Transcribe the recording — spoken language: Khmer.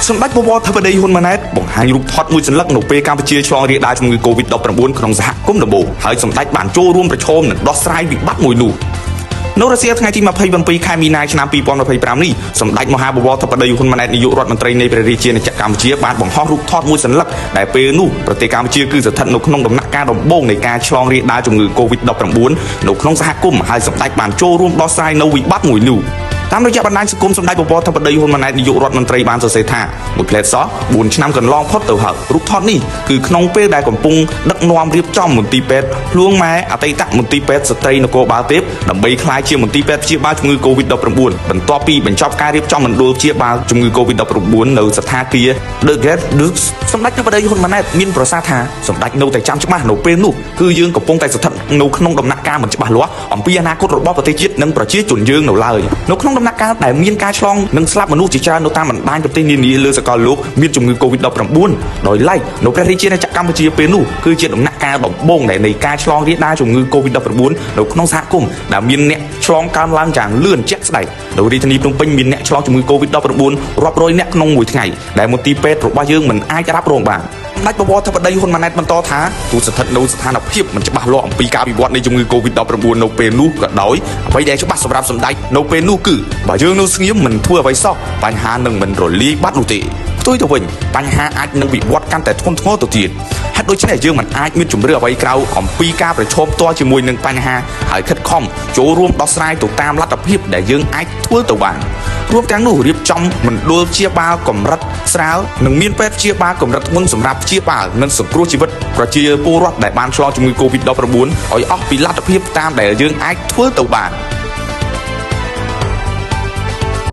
សម្ដេចបវរធិបតីហ៊ុនម៉ាណែតបង្ហាញរូបថតមួយសន្លឹកនៅពេលកម្ពុជាឆ្លងរាលដាលជំងឺ Covid-19 ក្នុងសហគមន៍ដំបូងហើយសម្ដេចបានចូលរួមប្រឈមនឹងដោះស្រាយវិបត្តិមួយនោះនៅរសៀលថ្ងៃទី27ខែមីនាឆ្នាំ2025នេះសម្ដេចមហាបវរធិបតីហ៊ុនម៉ាណែតនាយករដ្ឋមន្ត្រីនៃព្រះរាជាណាចក្រកម្ពុជាបានបង្ហោះរូបថតមួយសន្លឹកដែលពេលនោះប្រទេសកម្ពុជាគឺស្ថិតនៅក្នុងដំណាក់កាលដំបូងនៃការឆ្លងរាលដាលជំងឺ Covid-19 នៅក្នុងសហគមន៍ហើយសម្ដេចបានចូលរួមដោះស្រាយនៅវិបត្តិមួយនោះតាមរយៈបណ្ដាញសង្គមសម្ដេចបវរធិបតីហ៊ុនម៉ាណែតនាយករដ្ឋមន្ត្រីបានសរសេរថាមួយផ្លែសោះ4ឆ្នាំកន្លងផុតទៅហើយរូបថតនេះគឺក្នុងពេលដែលកំពុងដឹកនាំរៀបចំមន្ទីរពេទ្យភ្លួងម៉ែអតីតមន្ទីរពេទ្យស្ត្រីនគរបាលទេពដើម្បីក្លាយជាមន្ទីរពេទ្យព្យាបាលជំងឺ Covid-19 បន្ទាប់ពីបញ្ចប់ការរៀបចំមណ្ឌលព្យាបាលជំងឺ Covid-19 នៅស្ថានភាព The Great Dukes សម្ដេចធិបតីហ៊ុនម៉ាណែតមានប្រសាសន៍ថាសម្ដេចនៅតែចាំច្បាស់នៅពេលនោះគឺយើងកំពុងតែស្ថិតនៅក្នុងដំណាក់កាលមិនច្បាស់លាស់អំពីអនាគតរបស់ប្រទេសជាតិនិងប្រជាជនយើងនៅឡើយនៅក្នុងដំណាក់កាលដែលមានការឆ្លងនិងស្លាប់មនុស្សជាច្រើននៅតាមបណ្ដាញប្រទេសនានាលើសកលលោកមានជំងឺ Covid-19 ដោយឡែកនៅព្រះរាជាណាចក្រកម្ពុជាពេលនោះគឺជាដំណាក់កាលដំបូងនៃការឆ្លងរាលដាលជំងឺ Covid-19 នៅក្នុងសហគមន៍ដែលមានអ្នកឆ្លងកើនឡើងយ៉ាងលឿនជាក់ស្ដែងនៅរាជធានីភ្នំពេញមានអ្នកឆ្លងជំងឺ Covid-19 រាប់រយអ្នកក្នុងមួយថ្ងៃដែលមន្ទីរពេទ្យរបស់យើងមិនអាចរ៉ាប់រងបានសម្ដេចបវរធិបតីហ៊ុនម៉ាណែតបន្តថាទោះស្ថិតនៅស្ថានភាពមិនច្បាស់លាស់អំពីការវិវត្តនៃជំងឺ Covid-19 នៅពេលនោះក៏ដោយអ្វីដែលច្បាស់សម្រាប់សម្ដេចនៅពេលនោះគឺបើយើងនៅស្ងៀមមិនធ្វើអ្វីសោះបញ្ហានឹងមិនរលាយបាត់នោះទេផ្ទុយទៅវិញបញ្ហាអាចនឹងវិវត្តកាន់តែធ្ងន់ធ្ងរទៅទៀតហេតុដូច្នេះយើងមិនអាចមានជំរឿអ្វីក្រៅអំពីការប្រឈមផ្ទាល់ជាមួយនឹងបញ្ហាហើយខិតខំចូលរួមដោះស្រាយទៅតាមលទ្ធភាពដែលយើងអាចធ្វើទៅបានរួមទាំងនោះរៀបចំមណ្ឌលព្យាបាលកម្រិតស្រាលនិងមានពេទ្យព្យាបាលកម្រិតធ្ងន់សម្រាប់ព្យាបាលនិងសង្គ្រោះជីវិតប្រជាពលរដ្ឋដែលបានឆ្លងជំងឺ Covid-19 ឲ្យអស់ពីលទ្ធភាពតាមដែលយើងអាចធ្វើទៅបាន